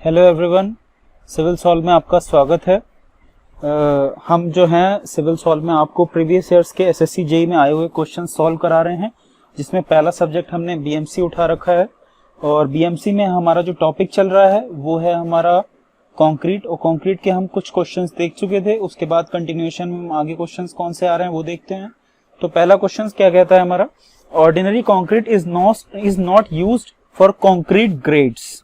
Hello everyone, civil solve में आपका स्वागत है। हम जो हैं सिविल सॉल्व में आपको प्रीवियस ईयर्स के एसएससी जेईई में आए हुए क्वेश्चन सॉल्व करा रहे हैं, जिसमें पहला सब्जेक्ट हमने बीएमसी उठा रखा है। और बीएमसी में हमारा जो टॉपिक चल रहा है वो है हमारा कंक्रीट, और कंक्रीट के हम कुछ क्वेश्चंस देख चुके थे। उसके बाद कंटिन्यूएशन में आगे क्वेश्चंस कौन से आ रहे हैं वो देखते हैं। तो पहला क्वेश्चन क्या कहता है हमारा, ordinary concrete is not used for concrete grades.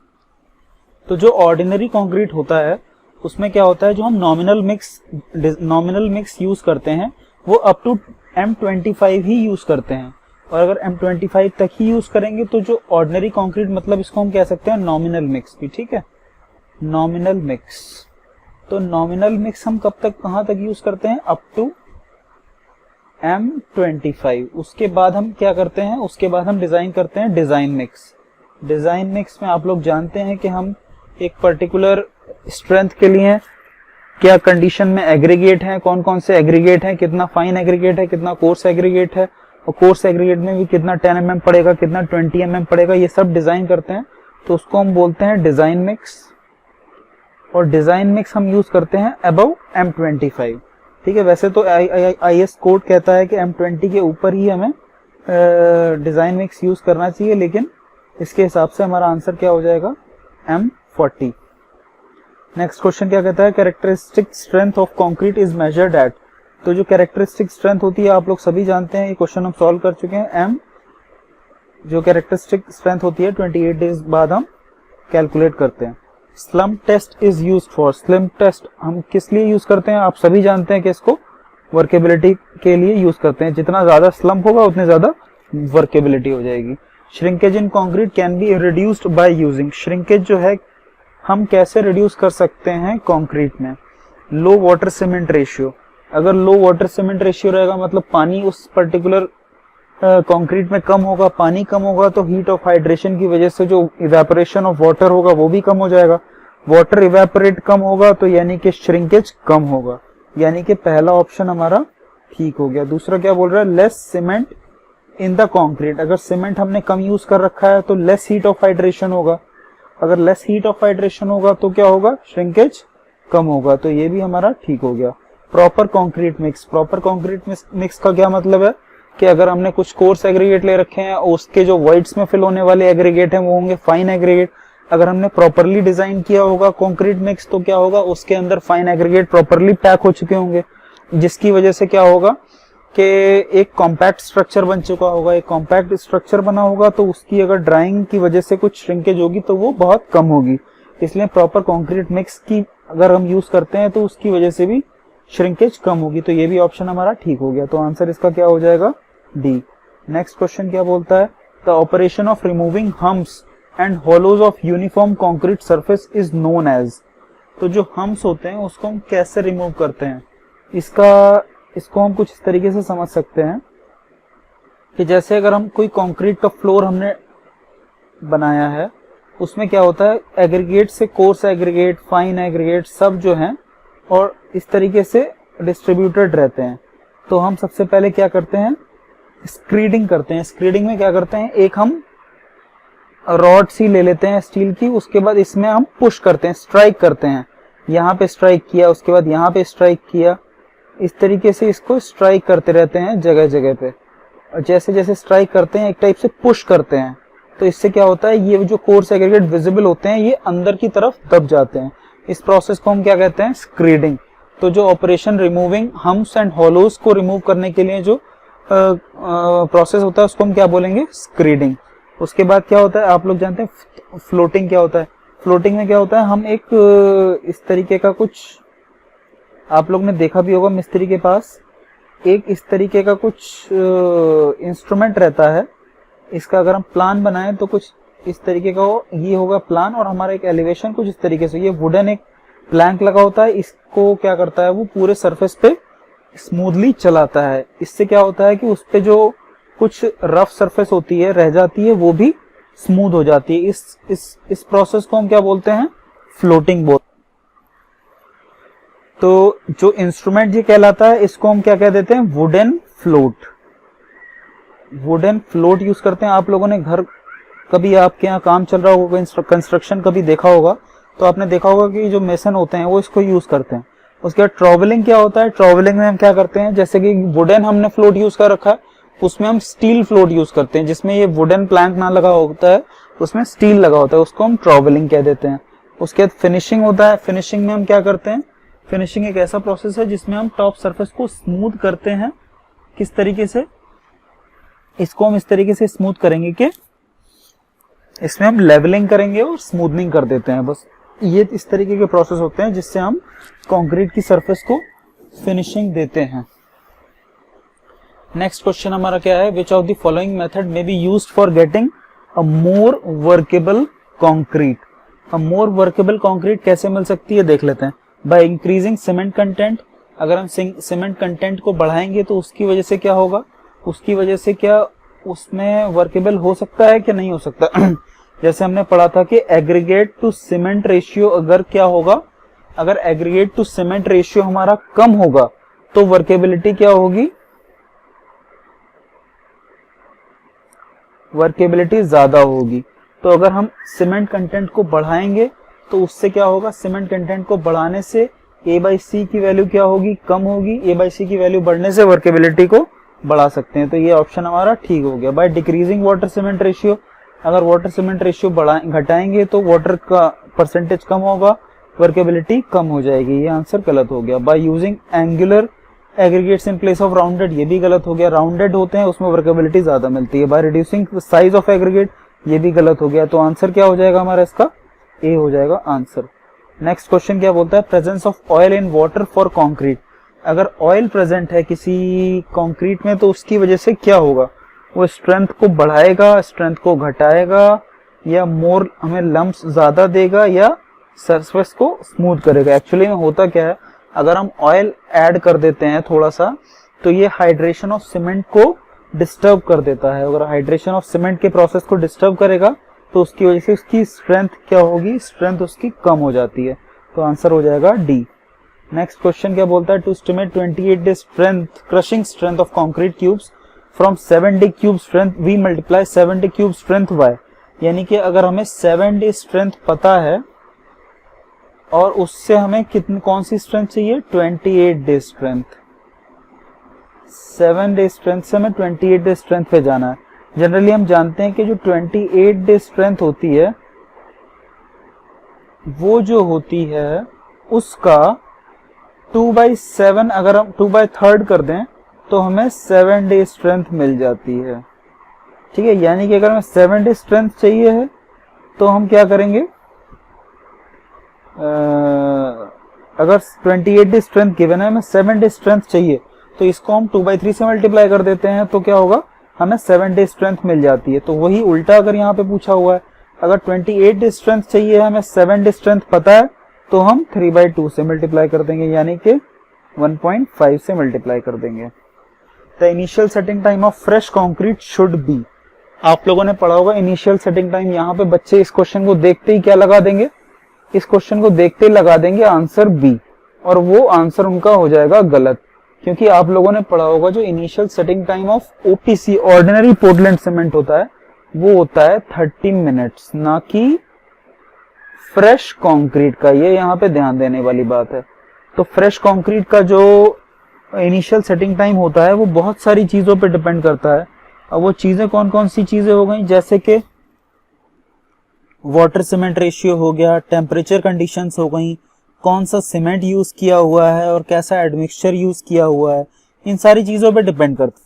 तो जो ऑर्डिनरी कंक्रीट होता है उसमें क्या होता है, जो हम नॉमिनल मिक्स यूज करते हैं वो up to M25 he use करते हैं। और अगर M25 तक ही यूज करेंगे तो जो ऑर्डिनरी कंक्रीट मतलब इसको हम कह सकते हैं नॉमिनल मिक्स भी, ठीक है, नॉमिनल मिक्स। तो नॉमिनल मिक्स हम कब तक कहां तक यूज करते हैं, अप टू M25। उसके बाद हम क्या करते हैं, उसके बाद हम डिजाइन करते हैं डिजाइन मिक्स। डिजाइन मिक्स में आप लोग जानते हैं कि हम एक पर्टिकुलर स्ट्रेंथ के लिए क्या कंडीशन में एग्रीगेट हैं, कौन कौन से एग्रीगेट हैं, कितना फाइन एग्रीगेट है, कितना कोर्स एग्रीगेट है, और कोर्स एग्रीगेट में भी कितना 10 mm पड़ेगा, कितना 20 mm पड़ेगा, ये सब डिजाइन करते हैं। तो उसको हम बोलते हैं डिजाइन मिक्स। और डिजाइन मिक्स हम यूज करते हैं अबव M25, ठीक है। वैसे तो IS कोड कहता है कि M20 के ऊपर ही हमें डिजाइन मिक्स यूज करना चाहिए, लेकिन इसके हिसाब से हमारा आंसर क्या हो जाएगा, M40। नेक्स्ट क्वेश्चन क्या कहता है, characteristic strength of concrete is measured eight. तो जो कैरेक्टरिस्टिक स्ट्रेंथ होती है आप लोग सभी जानते हैं, ये क्वेश्चन हम सॉल्व कर चुके हैं। जो कैरेक्टरिस्टिक स्ट्रेंथ होती है 28 डेज बाद हम कैलकुलेट करते हैं। Slump test is used for. Slump test हम किस लिए यूज करते हैं, आप सभी जानते हैं कि इसको वर्केबिलिटी के लिए यूज करते हैं। जितना ज्यादा स्लम्प होगा उतनी ज्यादा वर्केबिलिटी हो जाएगी। Shrinkage in concrete can be reduced by using. Shrinkage जो है हम कैसे रिड्यूस कर सकते हैं कंक्रीट में, लो वाटर सीमेंट रेशियो। अगर लो वाटर सीमेंट रेशियो रहेगा मतलब पानी उस पर्टिकुलर कंक्रीट में कम होगा, पानी कम होगा तो हीट ऑफ हाइड्रेशन की वजह से जो इवेपोरेशन ऑफ वाटर होगा वो भी कम हो जाएगा। वाटर इवेपोरेट कम होगा तो यानी कि श्रिंकेज कम होगा, यानी कि पहला ऑप्शन हमारा ठीक हो गया। दूसरा क्या बोल रहा है, less cement in the concrete. अगर सीमेंट हमने कम यूज कर रखा है तो लेस हीट ऑफ हाइड्रेशन होगा। अगर लेस हीट ऑफ हाइड्रेशन होगा तो क्या होगा, श्रिंकेज कम होगा, तो ये भी हमारा ठीक हो गया। Proper concrete mix. Proper concrete mix का क्या मतलब है कि अगर हमने कुछ कोर्स एग्रीगेट ले रखे हैं और उसके जो वॉइड्स में फिल होने वाले एग्रीगेट हैं वो होंगे फाइन एग्रीगेट। अगर हमने प्रॉपरली डिजाइन किया होगा कंक्रीट मिक्स तो क्या होगा, उसके अंदर फाइन एग्रीगेट प्रॉपरली पैक हो चुके होंगे, जिसकी वजह से क्या होगा कि एक कॉम्पैक्ट स्ट्रक्चर बन चुका होगा। एक कॉम्पैक्ट स्ट्रक्चर बना होगा तो उसकी अगर ड्राइंग की वजह से कुछ श्रिंकेज होगी तो वो बहुत कम होगी। इसलिए प्रॉपर कंक्रीट मिक्स की अगर हम यूज करते हैं तो उसकी वजह से भी श्रिंकेज कम होगी। तो ये भी ऑप्शन हमारा ठीक हो गया। तो आंसर इसका क्या हो जाएगा, डी। नेक्स्ट क्वेश्चन क्या बोलता है, the operation of removing humps and hollows of uniform concrete surface is known as. तो जो हम्प्स होते हैं उसको हम कैसे रिमूव करते हैं, इसको हम कुछ इस तरीके से समझ सकते हैं कि जैसे अगर हम कोई कंक्रीट का फ्लोर हमने बनाया है, उसमें क्या होता है, एग्रीगेट से कोर्स एग्रीगेट, फाइन एग्रीगेट सब जो हैं और इस तरीके से डिस्ट्रीब्यूटेड रहते हैं। तो हम सबसे पहले क्या करते हैं, स्क्रीडिंग करते हैं। स्क्रीडिंग में क्या करते हैं, एक हम रॉड सी ले लेते हैं स्टील की, उसके बाद इसमें हम पुश करते हैं, स्ट्राइक करते हैं। यहाँ पे स्ट्राइक किया, उसके बाद यहाँ पे स्ट्राइक किया, इस तरीके से इसको स्ट्राइक करते रहते हैं जगह जगह पे। और जैसे जैसे स्ट्राइक करते हैं एक टाइप से पुश करते हैं, तो इससे क्या होता है, ये जो कोर्स एग्रीगेट विजिबल होते हैं ये अंदर की तरफ दब जाते हैं। इस प्रोसेस को हम क्या कहते हैं, स्क्रीडिंग। तो जो operation removing humps and hollows को रिमूव करने के लिए जो प्रोसेस होता है उसको हम क्या बोलेंगे, स्क्रीडिंग। उसके बाद क्या होता है, आप लोग जानते हैं फ्लोटिंग क्या होता है। फ्लोटिंग में क्या होता है, हम एक इस तरीके का कुछ, आप लोग ने देखा भी होगा मिस्त्री के पास एक इस तरीके का कुछ इंस्ट्रूमेंट रहता है। इसका अगर हम प्लान बनाएं तो कुछ इस तरीके का ये होगा प्लान, और हमारा एक एलिवेशन कुछ इस तरीके से। ये वुडन एक प्लैंक लगा होता है, इसको क्या करता है वो पूरे सरफेस पे स्मूथली चलाता है। इससे क्या होता है कि उस पे जो कुछ रफ सरफेस होती है रह जाती है वो भी स्मूथ हो जाती है। इस प्रोसेस को हम क्या बोलते हैं, फ्लोटिंग बोलते हैं। तो जो इंस्ट्रूमेंट ये कहलाता है इसको हम क्या कह देते हैं, wooden float. Wooden float use करते हैं। आप लोगों ने घर, कभी आपके यहाँ काम चल रहा होगा, कंस्ट्रक्शन कभी देखा होगा तो आपने देखा होगा कि जो मेसन होते हैं वो इसको यूज करते हैं। उसके बाद ट्रॉवलिंग क्या होता है, ट्रॉवलिंग में हम क्या करते हैं, जैसे कि वुडन हमने फ्लोट यूज कर रखा है, उसमें हम स्टील फ्लोट यूज करते हैं, जिसमें ये वुडन प्लैंक ना लगा होता है, उसमें स्टील लगा होता है, उसको हम ट्रॉवलिंग कह देते हैं। उसके बाद फिनिशिंग होता है, फिनिशिंग में हम क्या करते हैं, फिनिशिंग एक ऐसा प्रोसेस है जिसमें हम टॉप सरफेस को स्मूथ करते हैं। किस तरीके से, इसको हम इस तरीके से स्मूथ करेंगे कि इसमें हम लेवलिंग करेंगे और स्मूथनिंग कर देते हैं। बस ये इस तरीके के प्रोसेस होते हैं जिससे हम कंक्रीट की सरफेस को फिनिशिंग देते हैं। नेक्स्ट क्वेश्चन हमारा क्या है, विच of the following method may be used for getting a more workable concrete. A more workable concrete कैसे मिल सकती है देख लेते हैं। बाय इंक्रीजिंग सीमेंट कंटेंट, अगर हम सीमेंट कंटेंट को बढ़ाएंगे तो उसकी वजह से क्या होगा, उसकी वजह से क्या उसमें वर्केबल हो सकता है कि नहीं हो सकता। जैसे हमने पढ़ा था कि एग्रीगेट टू सीमेंट रेशियो अगर क्या होगा, अगर एग्रीगेट टू सीमेंट रेशियो हमारा कम होगा तो वर्केबिलिटी क्या होगी, वर्केबिलिटी ज्यादा होगी। तो अगर हम सीमेंट कंटेंट को बढ़ाएंगे तो उससे क्या होगा, सीमेंट कंटेंट को बढ़ाने से A/C की वैल्यू क्या होगी, कम होगी। A/C की वैल्यू बढ़ने से वर्केबिलिटी को बढ़ा सकते हैं। तो ये ऑप्शन हमारा ठीक हो गया। By decreasing water cement ratio, अगर वाटर सीमेंट रेशियो घटाएंगे तो वाटर का परसेंटेज कम होगा, वर्केबिलिटी कम हो जाएगी। ये आंसर गलत हो गया। By using angular aggregates in place of rounded, ये भी गलत हो गया। राउंडेड होते हैं उसमें वर्केबिलिटी ज्यादा मिलती है। By reducing size of aggregate, ये भी गलत हो गया। तो आंसर क्या हो जाएगा हमारा, इसका ए हो जाएगा आंसर। नेक्स्ट क्वेश्चन क्या बोलता है, presence of oil in water for concrete. अगर ऑयल प्रेजेंट है किसी कंक्रीट में तो उसकी वजह से क्या होगा, वो स्ट्रेंथ को बढ़ाएगा, स्ट्रेंथ को घटाएगा, या मोर हमें लम्प्स ज्यादा देगा, या सरफेस को स्मूथ करेगा। एक्चुअली में होता क्या है, अगर हम ऑयल ऐड कर देते हैं थोड़ा सा तो ये हाइड्रेशन ऑफ सीमेंट को डिस्टर्ब कर देता है। अगर हाइड्रेशन ऑफ सीमेंट के प्रोसेस को डिस्टर्ब करेगा तो उसकी वजह से उसकी स्ट्रेंथ क्या होगी, स्ट्रेंथ उसकी कम हो जाती है। तो आंसर हो जाएगा डी। नेक्स्ट क्वेश्चन क्या बोलता है, to estimate 28 day strength crushing strength of concrete cubes from 7 day cube strength we multiply 7 day cube strength by. यानी कि अगर हमें 7 डे स्ट्रेंथ पता है और उससे हमें कितनी कौन सी स्ट्रेंथ चाहिए, 28 डे स्ट्रेंथ। 7 डे स्ट्रेंथ से हमें 28 डे स्ट्रेंथ पे जाना है। जनरली हम जानते हैं कि जो 28 डे स्ट्रेंथ होती है वो जो होती है उसका 2/7 अगर हम 2/3 कर दें तो हमें 7 डे स्ट्रेंथ मिल जाती है। ठीक है, यानी कि अगर हमें 7 डे स्ट्रेंथ चाहिए है तो हम क्या करेंगे, अगर 28 डे स्ट्रेंथ गिवन है, हमें 7 डे स्ट्रेंथ चाहिए तो इसको हम 2/3 से मल्टीप्लाई कर देते हैं तो क्या होगा, हमें 7 डे स्ट्रेंथ मिल जाती है। तो वही उल्टा अगर यहाँ पे पूछा हुआ है, अगर 28 डे स्ट्रेंथ चाहिए, हमें 7 डे स्ट्रेंथ पता है तो हम 3/2 से मल्टीप्लाई कर देंगे, यानी कि 1.5 से मल्टीप्लाई कर देंगे। The initial setting time of fresh concrete should be. आप लोगों ने पढ़ा होगा इनिशियल सेटिंग टाइम। यहाँ पे बच्चे इस क्वेश्चन को देखते ही क्या लगा देंगे, इस क्वेश्चन को देखते ही लगा देंगे आंसर बी, और वो आंसर उनका हो जाएगा गलत। क्योंकि आप लोगों ने पढ़ा होगा जो initial setting time of OPC ordinary Portland cement होता है वो होता है 30 मिनट्स, ना कि फ्रेश कंक्रीट का। ये यहाँ पे ध्यान देने वाली बात है। तो फ्रेश कंक्रीट का जो इनिशियल सेटिंग टाइम होता है वो बहुत सारी चीजों पे डिपेंड करता है। अब वो चीजें कौन कौन सी चीजें हो गई, जैसे कि वाटर सीमेंट रेशियो हो गया, टेम्परेचर कंडीशंस हो गई, कौन सा सीमेंट यूज किया हुआ है और कैसा एडमिक्सचर यूज किया हुआ है, इन सारी चीजों पे डिपेंड करता है।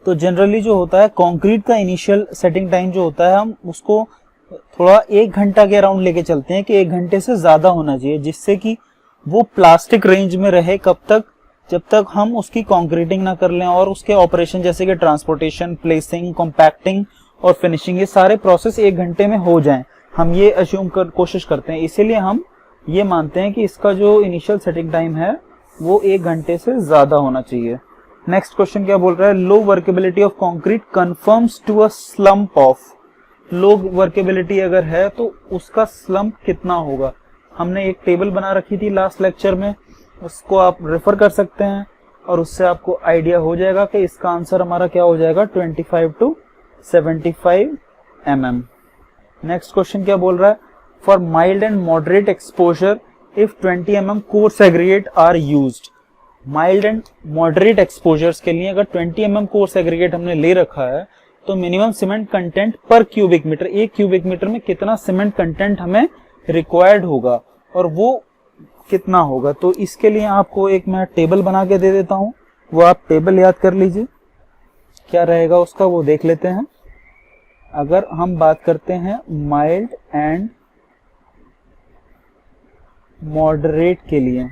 तो जनरली जो होता है कंक्रीट का इनिशियल सेटिंग टाइम जो होता है, हम उसको थोड़ा 1 घंटा के अराउंड लेके चलते हैं कि 1 घंटे से ज्यादा होना चाहिए, जिससे कि वो प्लास्टिक रेंज में रहे। कब तक, जब तक हम उसकी कंक्रीटिंग ना कर लें और उसके ऑपरेशन जैसे कि ट्रांसपोर्टेशन, प्लेसिंग, कॉम्पैक्टिंग और फिनिशिंग, ये सारे प्रोसेस 1 घंटे में हो जाएं। हम ये अज्यूम कोशिश करते हैं, इसीलिए हम ये मानते हैं कि इसका जो इनिशियल सेटिंग टाइम है वो 1 घंटे से ज्यादा होना चाहिए। नेक्स्ट क्वेश्चन क्या बोल रहा है, low workability of concrete conforms to a slump of. Low workability अगर है तो उसका स्लम्प कितना होगा। हमने एक टेबल बना रखी थी लास्ट लेक्चर में, उसको आप रेफर कर सकते हैं और उससे आपको आइडिया हो जाएगा कि इसका आंसर हमारा क्या हो जाएगा, 25 to 75 mm। नेक्स्ट क्वेश्चन क्या बोल रहा है, for mild and moderate exposure if 20 mm coarse aggregate are used. Mild and moderate exposures के लिए अगर 20 mm कोर्स एग्रीगेट हमने ले रखा है तो मिनिमम सीमेंट कंटेंट पर क्यूबिक मीटर, एक क्यूबिक मीटर में कितना सीमेंट कंटेंट हमें रिक्वायर्ड होगा और वो कितना होगा। तो इसके लिए आपको एक मैं टेबल बना के दे देता हूं, वो आप टेबल याद कर लीजिए, क्या रहेगा उसका वो देख लेते हैं। अगर हम बात करते हैं माइल्ड एंड मॉडरेट के लिए,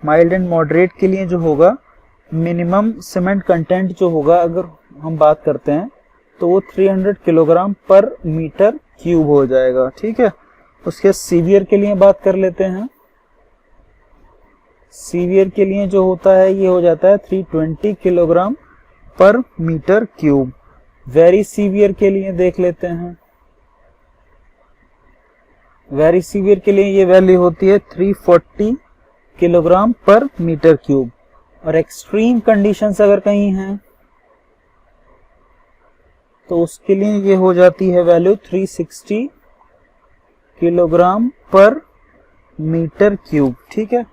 माइल्ड एंड मॉडरेट के लिए जो होगा मिनिमम सीमेंट कंटेंट जो होगा, अगर हम बात करते हैं तो वो 300 किलोग्राम पर मीटर क्यूब हो जाएगा, ठीक है। उसके सीवियर के लिए बात कर लेते हैं। सीवियर के लिए जो होता है ये हो जाता है 320 किलोग्राम पर मीटर क्यूब। वेरी सीवियर के लिए देख लेते हैं, वेरी सीवियर के लिए ये वैल्यू होती है 340 किलोग्राम पर मीटर क्यूब। और एक्सट्रीम कंडीशंस अगर कहीं हैं तो उसके लिए ये हो जाती है वैल्यू 360 किलोग्राम पर मीटर क्यूब, ठीक है।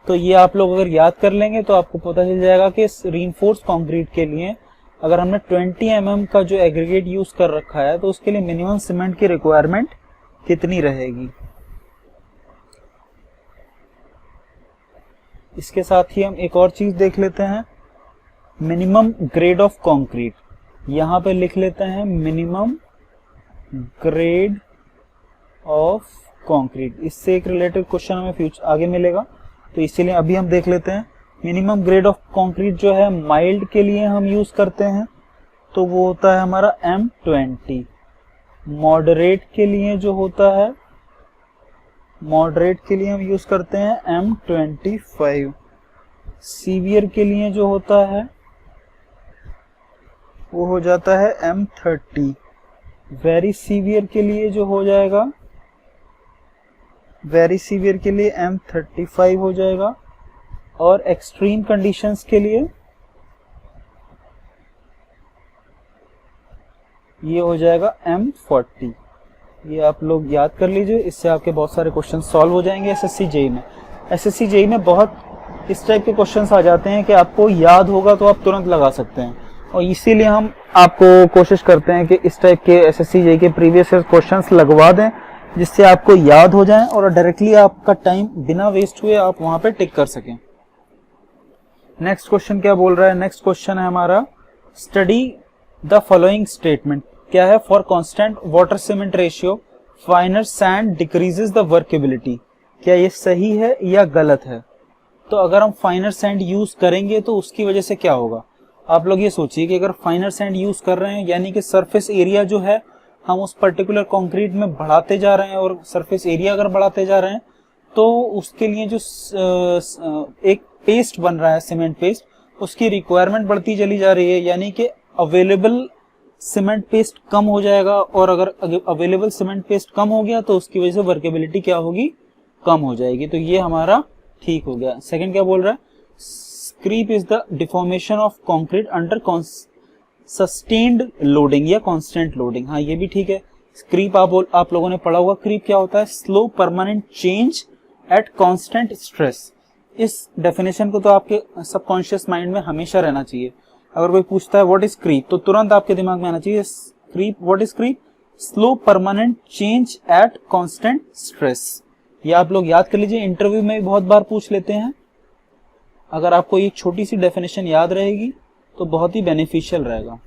तो ये आप लोग अगर याद कर लेंगे तो आपको पता चल जाएगा कि रीइंफोर्स कंक्रीट के लिए अगर हमने 20 mm का जो एग्रीगेट यूज कर रखा है तो उसके लिए मिनिमम सीमेंट की रिक्वायरमेंट कितनी रहेगी। इसके साथ ही हम एक और चीज देख लेते हैं, मिनिमम ग्रेड ऑफ कंक्रीट। यहां पे लिख लेते हैं मिनिमम ग्रेड ऑफ कंक्रीट। इससे एक रिलेटेड क्वेश्चन हमें फ्यूचर आगे मिलेगा, तो इसीलिए अभी हम देख लेते हैं। मिनिमम ग्रेड ऑफ कंक्रीट जो है माइल्ड के लिए हम यूज करते हैं तो वो होता है हमारा M20। मॉडरेट के लिए जो होता है, मॉडरेट के लिए हम यूज करते हैं M25। सीवियर के लिए जो होता है वो हो जाता है M30। वेरी सीवियर के लिए जो हो जाएगा, वेरी सीवियर के लिए M35 हो जाएगा। और एक्सट्रीम कंडीशंस के लिए ये हो जाएगा M40। ये आप लोग याद कर लीजिए, इससे आपके बहुत सारे क्वेश्चन सॉल्व हो जाएंगे एसएससी जेईई में। एसएससी जेईई में बहुत इस टाइप के क्वेश्चंस आ जाते हैं कि आपको याद होगा तो आप तुरंत लगा सकते हैं, और इसीलिए हम आपको कोशिश करते हैं कि इस टाइप के एसएससी जेईई के प्रीवियस ईयर क्वेश्चंस लगवा दें जिससे आपको याद हो जाएं और डायरेक्टली आपका टाइम बिना वेस्ट हुए आप वहां पे टिक कर सकें। नेक्स्ट क्वेश्चन क्या बोल रहा है, नेक्स्ट क्वेश्चन है हमारा स्टडी द फॉलोइंग स्टेटमेंट। क्या है, for constant water cement ratio फाइनर sand decreases the workability. क्या ये सही है या गलत है। तो अगर हम फाइनर सैंड यूज करेंगे तो उसकी वजह से क्या होगा। आप लोग ये सोचिए कि अगर फाइनर सैंड यूज कर रहे हैं यानी कि सरफेस एरिया जो है हम उस पर्टिकुलर कंक्रीट में बढ़ाते जा रहे हैं, और सरफेस एरिया अगर बढ़ाते जा रहे हैं तो उसके लिए जो एक पेस्ट बन रहा है सीमेंट पेस्ट, उसकी रिक्वायरमेंट बढ़ती चली जा रही है, यानी कि अवेलेबल सीमेंट पेस्ट कम हो जाएगा। और अगर अवेलेबल सीमेंट पेस्ट कम हो गया तो उसकी वजह से वर्केबिलिटी क्या होगी, कम हो जाएगी। तो ये हमारा ठीक हो गया। सेकंड क्या बोल रहा है, creep is the deformation of concrete under sustained loading या कांस्टेंट लोडिंग। हाँ ये भी ठीक है। क्रीप आप लोगों ने पढ़ा होगा, क्रीप क्या होता है, slow permanent change at constant stress. इस डेफिनेशन को तो आपके सबकॉन्शियस माइंड में हमेशा रहना चाहिए। अगर कोई पूछता है व्हाट इज क्रीप तो तुरंत आपके दिमाग में आना चाहिए creep, what is creep, slow permanent change at constant stress. ये आप लोग याद कर लीजिए, इंटरव्यू में भी बहुत बार पूछ लेते हैं। अगर आपको एक छोटी सी डेफिनेशन याद रहेगी तो बहुत ही बेनिफिशियल रहेगा।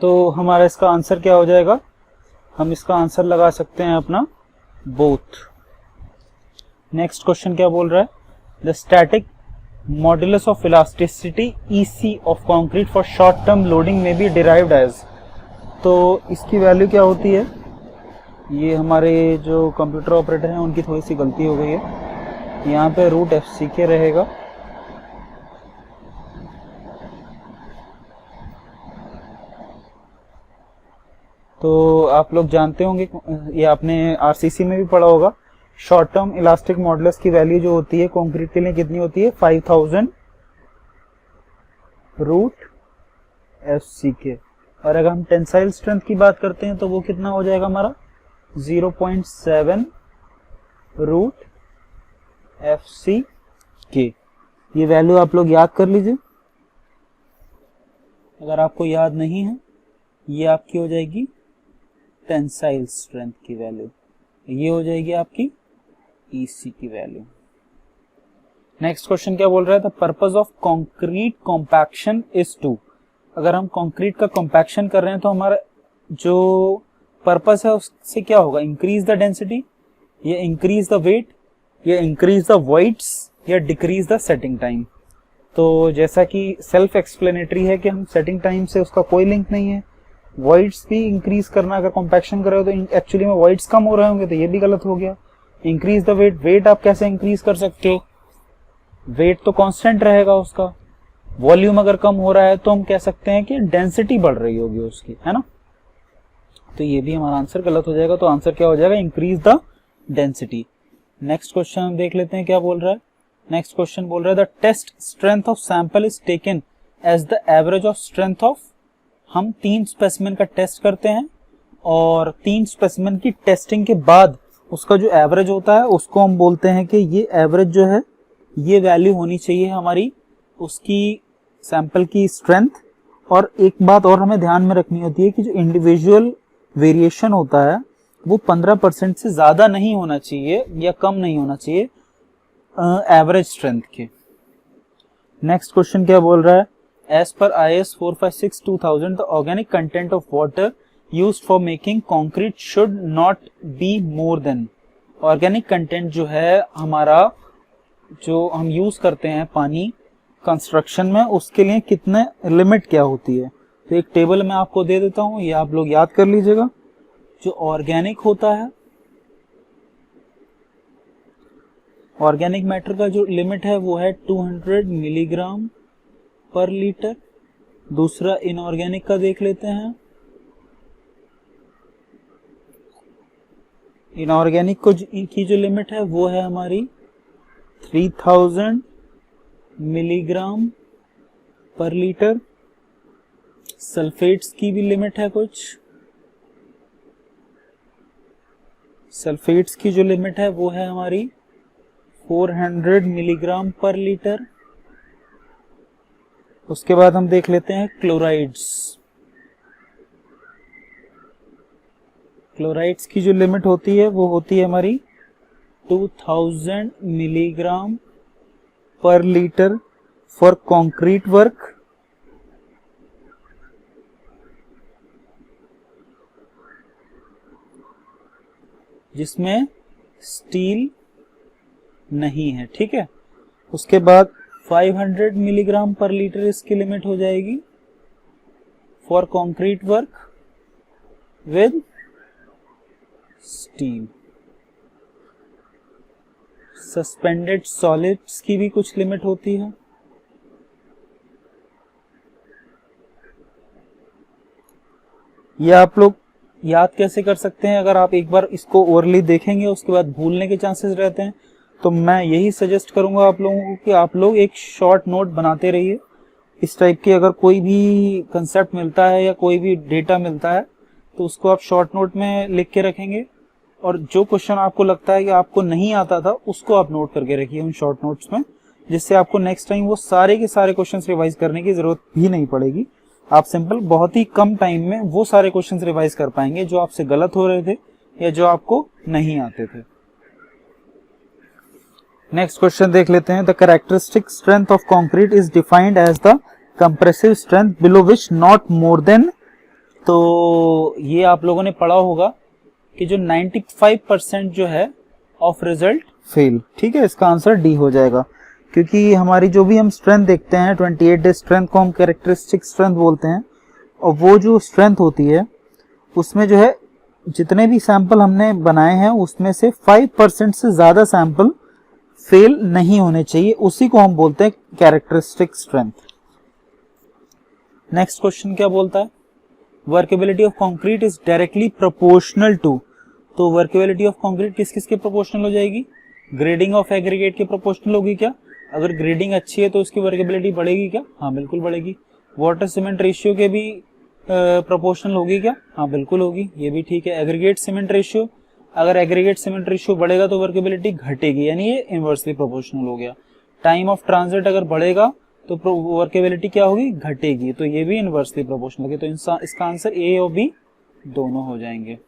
तो हमारा इसका आंसर क्या हो जाएगा, हम इसका आंसर लगा सकते हैं अपना बोथ। नेक्स्ट क्वेश्चन क्या बोल रहा है, the static modulus of elasticity EC of concrete for short term loading में बी डिराइव्ड एज। तो इसकी वैल्यू क्या होती है, ये हमारे जो कंप्यूटर ऑपरेटर हैं उनकी थोड़ी सी गलती हो गई है, यहाँ पे √FC रहेगा। तो आप लोग जानते होंगे, ये आपने आरसीसी में भी पढ़ा होगा, शॉर्ट टर्म इलास्टिक मॉडुलस की वैल्यू जो होती है कंक्रीट के लिए कितनी होती है, 5000 रूट FCK। और अगर हम टेंसाइल स्ट्रेंथ की बात करते हैं तो वो कितना हो जाएगा हमारा, 0.7 रूट FCK। ये वैल्यू आप लोग याद कर लीजिए, अगर आपको याद नहीं है ये आपकी हो जाएगी टेंसाइल स्ट्रेंथ की वैल्यू, ये हो जाएगी आपकी EC की वैल्यू। नेक्स्ट क्वेश्चन क्या बोल रहा है, the purpose of concrete compaction is to. अगर हम कंक्रीट का कॉम्पैक्शन कर रहे हैं तो हमारा जो पर्पस है उससे क्या होगा, इंक्रीज द डेंसिटी, या इंक्रीज द वेट, या इंक्रीज द वॉइड्स, या डिक्रीज द सेटिंग टाइम। तो जैसा कि सेल्फ एक्सप्लेनेटरी है कि हम सेटिंग टाइम से उसका कोई लिंक नहीं है। वॉइड्स भी इंक्रीज करना, अगर कॉम्पैक्शन कर रहे हो तो एक्चुअली में वॉइड्स कम हो रहे होंगे, तो ये भी गलत हो गया। इंक्रीज द वेट, वेट आप कैसे इंक्रीज कर सकते हो, वेट तो कांस्टेंट रहेगा उसका। वॉल्यूम अगर कम हो रहा है तो हम कह सकते हैं कि डेंसिटी बढ़ रही होगी उसकी, है ना। तो ये भी हमारा आंसर गलत हो जाएगा, तो आंसर क्या हो जाएगा, increase the density. Next question हम देख लेते हैं क्या बोल रहा है। नेक्स्ट क्वेश्चन बोल रहा है the test strength of sample is taken as the average of strength of. हम 3 स्पेसिमेन का टेस्ट करते हैं और 3 स्पेसिमेन की टेस्टिंग के बाद उसका जो एवरेज होता है उसको हम बोलते हैं कि ये एवरेज जो है ये वैल्यू होनी चाहिए हमारी उसकी सैंपल की स्ट्रेंथ। और एक बात और हमें ध्यान में रखनी होती है कि जो इंडिविजुअल वेरिएशन होता है वो 15% से ज्यादा नहीं होना चाहिए या कम नहीं होना चाहिए एवरेज स्ट्रेंथ के। नेक्स्ट क्वेश्चन क्या बोल रहा है, as per IS 456/2000 the organic content of water used for making concrete should not be more than. Organic content जो है हमारा, जो हम यूज करते हैं पानी कंस्ट्रक्शन में, उसके लिए कितने लिमिट क्या होती है। तो एक टेबल मैं आपको दे देता हूं, ये आप लोग याद कर लीजिएगा। जो ऑर्गेनिक होता है, ऑर्गेनिक मैटर का जो लिमिट है वो है 200 मिलीग्राम पर लीटर। दूसरा इनऑर्गेनिक का देख लेते हैं, इनऑर्गेनिक को की जो लिमिट है वो है हमारी 3000 मिलीग्राम पर लीटर। सल्फेट्स की भी लिमिट है कुछ, सल्फेट्स की जो लिमिट है वो है हमारी 400 मिलीग्राम पर लीटर। उसके बाद हम देख लेते हैं क्लोराइड्स। क्लोराइड्स की जो लिमिट होती है वो होती है हमारी 2000 मिलीग्राम पर लीटर फॉर कंक्रीट वर्क। जिसमें स्टील नहीं है, ठीक है। उसके बाद 500 मिलीग्राम पर लीटर इसकी लिमिट हो जाएगी for concrete work with steel. Suspended solids की भी कुछ लिमिट होती है। ये आप लोग याद कैसे कर सकते हैं, अगर आप एक बार इसको ओवरली देखेंगे उसके बाद भूलने के चांसेस रहते हैं, तो मैं यही सजेस्ट करूंगा आप लोगों को कि आप लोग एक शॉर्ट नोट बनाते रहिए इस टाइप की। अगर कोई भी कंसेप्ट मिलता है या कोई भी डेटा मिलता है तो उसको आप शॉर्ट नोट में लिख के रखेंगे, और जो क्वेश्चन आपको लगता है कि आपको नहीं आता था उसको आप नोट करके रखिए उन शॉर्ट नोट्स में, जिससे आपको नेक्स्ट टाइम वो सारे के सारे क्वेश्चंस रिवाइज करने की जरूरत भी नहीं पड़ेगी। आप सिंपल बहुत ही कम टाइम में वो सारे क्वेश्चंस रिवाइज कर पाएंगे जो आपसे गलत हो रहे थे या जो आपको नहीं आते थे। नेक्स्ट क्वेश्चन देख लेते हैं, the characteristic strength of concrete is defined as the compressive strength below which not more than. तो ये आप लोगों ने पढ़ा होगा कि जो 95% जो है ऑफ रिजल्ट फेल, ठीक है। इसका आंसर डी हो जाएगा, क्योंकि हमारी जो भी हम स्ट्रेंथ देखते हैं 28 डे स्ट्रेंथ को हम कैरेक्टरिस्टिक स्ट्रेंथ बोलते हैं, और वो जो स्ट्रेंथ होती है उसमें जो है जितने भी सैंपल हमने बनाए हैं उसमें से 5% से ज्यादा सैंपल फेल नहीं होने चाहिए, उसी को हम बोलते हैं कैरेक्टरिस्टिक स्ट्रेंथ। नेक्स्ट क्वेश्चन क्या बोलता है, workability of concrete is directly proportional to, तो वर्केबिलिटी ऑफ कंक्रीट किस किस के प्रोपोर्शनल हो जाएगी, ग्रेडिंग ऑफ एग्रीगेट के प्रोपोर्शनल होगी क्या, अगर ग्रेडिंग अच्छी है तो उसकी वर्केबिलिटी बढ़ेगी क्या, हाँ बिल्कुल बढ़ेगी। वाटर सीमेंट रेशियो के भी प्रोपोर्शनल होगी क्या, हाँ बिल्कुल होगी, ये भी ठीक है। एग्रीगेट सीमेंट रेशियो, अगर एग्रीगेट सीमेंट रेशियो बढ़ेगा तो वर्केबिलिटी घटेगी, यानी ये इनवर्सली प्रोपोर्शनल हो गया। टाइम ऑफ ट्रांजिट अगर बढ़ेगा तो वर्केबिलिटी क्या होगी, घटेगी, तो ये भी इनवर्सली प्रोपोर्शनल होगी। तो इसका आंसर ए और बी दोनों हो जाएंगे।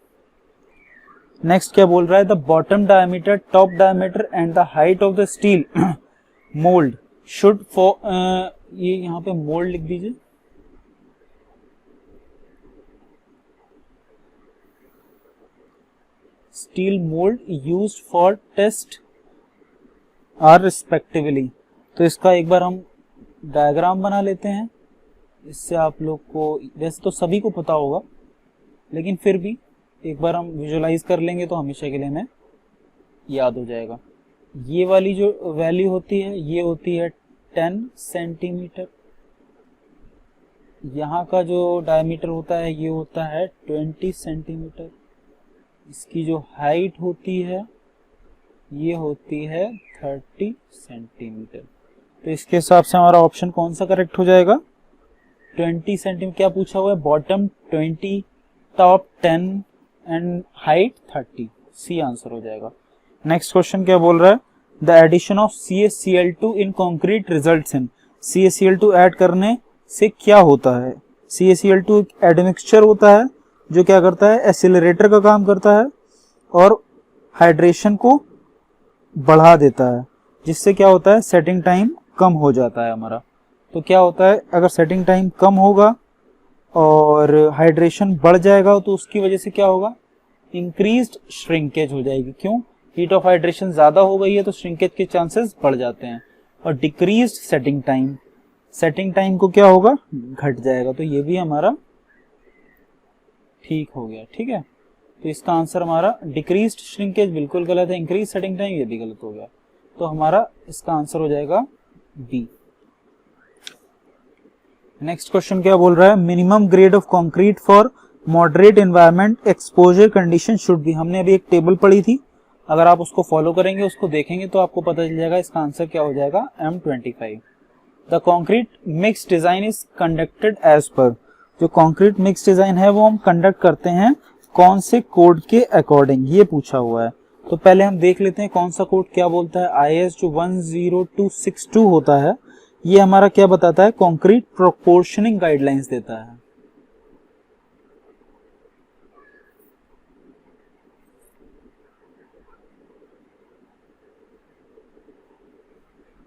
नेक्स्ट क्या बोल रहा है, the bottom diameter, top diameter and the height of the steel mould should for, ये यहाँ पे मोल्ड लिख दीजिए, steel mould used for test are respectively. तो इसका एक बार हम डायग्राम बना लेते हैं, इससे आप लोग को, वैसे तो सभी को पता होगा लेकिन फिर भी एक बार हम विजुलाइज कर लेंगे तो हमेशा के लिए हमें याद हो जाएगा। ये वाली जो वैल्यू होती है ये होती है 10 सेंटीमीटर, यहाँ का जो डायमीटर होता है ये होता है 20 सेंटीमीटर, इसकी जो हाइट होती है ये होती है 30 सेंटीमीटर। तो इसके हिसाब से हमारा ऑप्शन कौन सा करेक्ट हो जाएगा, 20 सेंटीमीटर। क्या पूछा हुआ है, bottom 20, top 10 and height 30, C answer हो जाएगा। नेक्स्ट क्वेश्चन क्या बोल रहा है, the addition of CaCl2 in concrete results in, CaCl2 add करने से क्या होता है। CaCl2 एक एडमिक्सचर होता है जो क्या करता है, एसिलरेटर का काम करता है और हाइड्रेशन को बढ़ा देता है, जिससे क्या होता है, सेटिंग टाइम कम हो जाता है हमारा। तो क्या होता है, अगर सेटिंग टाइम कम होगा और हाइड्रेशन बढ़ जाएगा तो उसकी वजह से क्या होगा, इंक्रीज्ड श्रिंकेज हो जाएगी। क्यों, हीट ऑफ हाइड्रेशन ज्यादा हो गई है तो श्रिंकेज के चांसेस बढ़ जाते हैं। और decreased setting time, setting time को क्या होगा, घट जाएगा। तो ये भी हमारा ठीक हो गया, ठीक है। तो इसका आंसर हमारा डिक्रीज्ड श्रिंकेज बिल्कुल गलत है, इंक्रीज सेटिंग टाइम ये भी गलत हो गया। तो हमारा इसका आंसर हो जाएगा बी। नेक्स्ट क्वेश्चन क्या बोल रहा है, minimum grade of concrete for moderate environment exposure condition should be. हमने अभी एक टेबल पढ़ी थी, अगर आप उसको फॉलो करेंगे, उसको देखेंगे तो आपको पता चल जाएगा इसका आंसर क्या हो जाएगा, M25। The concrete mix design is conducted as per, जो कॉन्क्रीट मिक्स डिजाइन है वो हम कंडक्ट करते हैं कौन से कोड के अकॉर्डिंग, ये पूछा हुआ है। तो पहले हम देख लेते हैं कौन सा कोड क्या बोलता है। IS जो 10262 होता है ये हमारा क्या बताता है, कॉन्क्रीट प्रोपोर्शनिंग गाइडलाइंस देता है।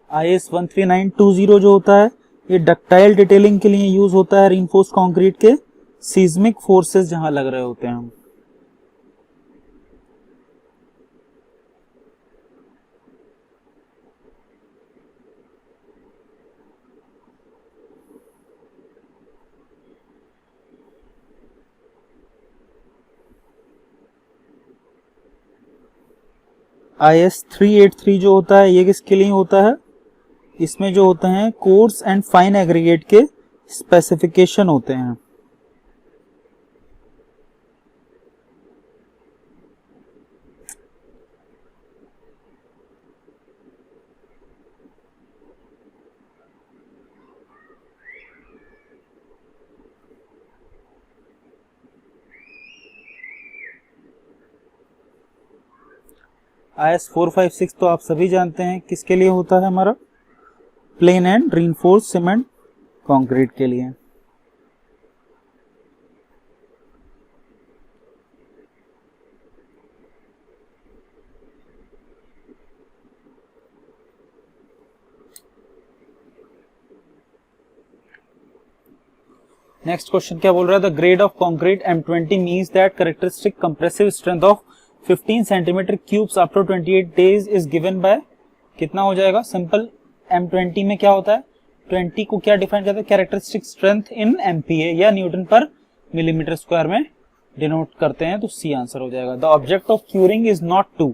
IS 13920 जो होता है ये डक्टाइल डिटेलिंग के लिए यूज होता है, रीइंफोर्स कंक्रीट के सीज्मिक फोर्सेस जहां लग रहे होते हैं। IS 383 जो होता है ये किसके लिए होता है, इसमें जो होते हैं कोर्स एंड फाइन एग्रीगेट के स्पेसिफिकेशन होते हैं। IS 456 तो आप सभी जानते हैं किसके लिए होता है, हमारा plain and reinforced cement concrete के लिए। नेक्स्ट क्वेश्चन क्या बोल रहा है, the grade of concrete M20 means that characteristic compressive strength of 15 centimetre cubes after 28 days is given by, कितना हो जाएगा, सिंपल M20 में क्या होता है, 20 को क्या डिफाइन करता है, कैरेक्टरिस्टिक स्ट्रेंथ इन MPa या न्यूटन पर मिलीमीटर स्क्वायर में डिनोट करते हैं। तो सी आंसर हो जाएगा। The object of curing is not to,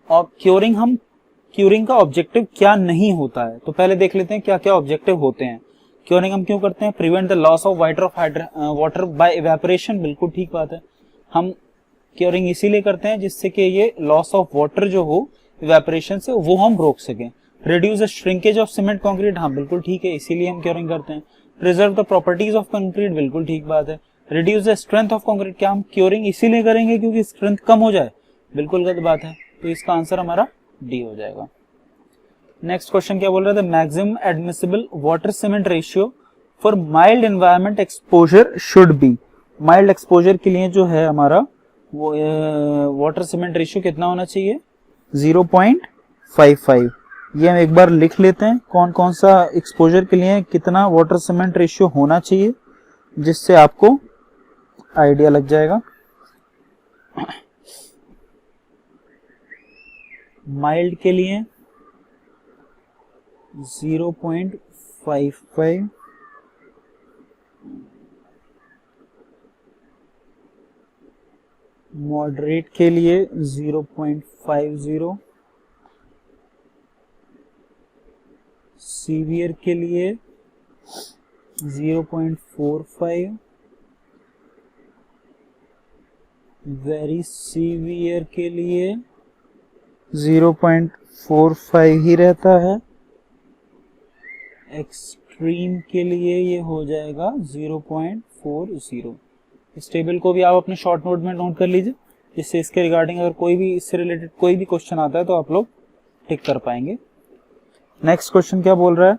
और क्यूरिंग का ऑब्जेक्टिव क्या नहीं होता है, तो पहले देख लेते हैं क्या क्या ऑब्जेक्टिव होते हैं। क्योरिंग हम क्यों करते हैं? Prevent the loss of water bye evaporation, बिल्कुल ठीक बात है। हम क्योरिंग इसीलिए करते हैं जिससे कि ये लॉस ऑफ वाटर जो हो इवेपोरेशन से वो हम रोक सकें। Reduce the shrinkage of cement concrete, हाँ बिल्कुल ठीक है, इसीलिए हम क्योरिंग करते हैं। Preserve the properties of concrete, बिल्कुल ठीक बात है। Reduce the strength of concrete, क्या हम क्योरिंग इसीलिए करेंगे क्योंकि स्ट्रेंथ कम हो जाए? बिल्कुल गलत बात है, तो इसका आंसर हमारा डी हो जाएगा। नेक्स्ट क्वेश्चन क्या बोल रहा था? Maximum admissible water cement ratio for mild environment exposure should be. Mild exposure के लिए जो है हमारा वो वाटर सीमेंट रेशियो कितना होना चाहिए? 0.55। ये हम एक बार लिख लेते हैं कौन कौन सा एक्सपोजर के लिए कितना वाटर सीमेंट रेशियो होना चाहिए, जिससे आपको आइडिया लग जाएगा। माइल्ड के लिए 0.55, मॉडरेट के लिए 0.50, सीवियर के लिए 0.45, वेरी सीवियर के लिए 0.45 ही रहता है, एक्सट्रीम के लिए ये हो जाएगा 0.40। इस टेबल को भी आप अपने शॉर्ट नोट में नोट कर लीजिए, जिससे इसके रिगार्डिंग अगर कोई भी इससे रिलेटेड कोई भी क्वेश्चन आता है तो आप लोग टिक कर पाएंगे। नेक्स्ट क्वेश्चन क्या बोल रहा है?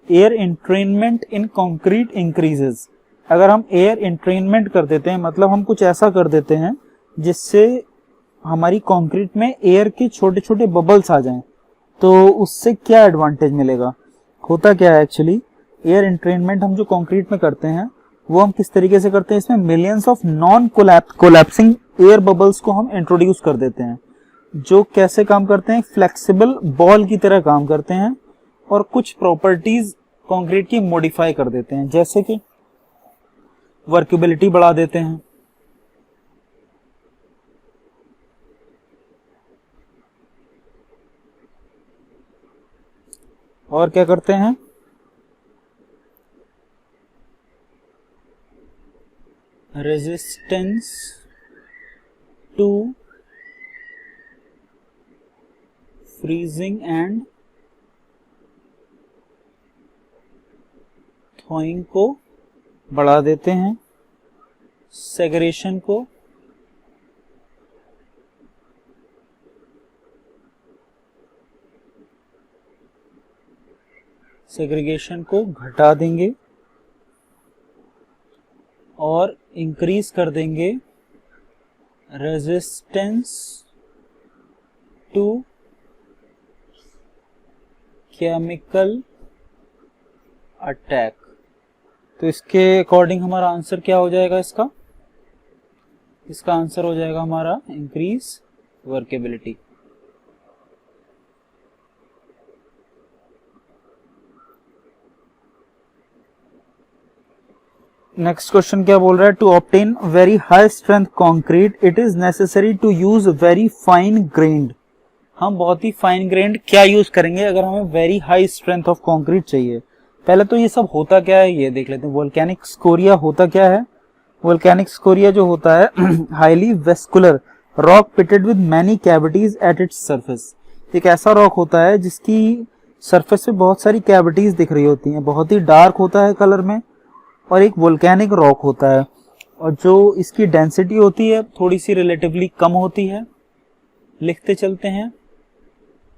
एयर एंट्रेनमेंट इन कंक्रीट इंक्रीजेस। अगर हम एयर एंट्रेनमेंट कर देते हैं, मतलब हम कुछ ऐसा कर देते हैं जिससे हमारी कंक्रीट में एयर के छोटे छोटे बबल्स आ जाएं, तो उससे क्या एडवांटेज मिलेगा? होता क्या है एक्चुअली, एयर एंट्रेनमेंट हम जो कंक्रीट में करते हैं वो हम किस तरीके से करते हैं, इसमें millions of non collapsing air bubbles को हम इंट्रोड्यूस कर देते हैं, जो कैसे काम करते हैं? फ्लेक्सिबल बॉल की तरह काम करते हैं और कुछ प्रॉपर्टीज कंक्रीट की मॉडिफाई कर देते हैं, जैसे कि वर्केबिलिटी बढ़ा देते हैं, और क्या करते हैं? Resistance to freezing and thawing को बढ़ा देते हैं, सेग्रेगेशन को घटा देंगे और इंक्रीज कर देंगे रेजिस्टेंस टू केमिकल अटैक। तो इसके अकॉर्डिंग हमारा आंसर क्या हो जाएगा? इसका आंसर हो जाएगा हमारा इंक्रीज वर्केबिलिटी। नेक्स्ट क्वेश्चन क्या बोल रहा है? To obtain very high strength concrete it is necessary to use very fine grained. हम बहुत ही फाइन ग्रेन्ड क्या यूज करेंगे अगर हमें very high strength of concrete चाहिए? पहले तो ये सब होता क्या है ये देख लेते हैं। वोल्केनिक स्कोरिया होता क्या है? वोल्केनिक स्कोरिया जो होता है highly vascular rock pitted with many cavities at its surface. एक ऐसा रॉक होता है जिसकी सरफेस पे बहुत सारी कैविटीज दिख रही होती हैं, बहुत ही डार्क होता है कलर में, और एक वोल्केनिक रॉक होता है, और जो इसकी डेंसिटी होती है थोड़ी सी रिलेटिवली कम होती है। लिखते चलते हैं,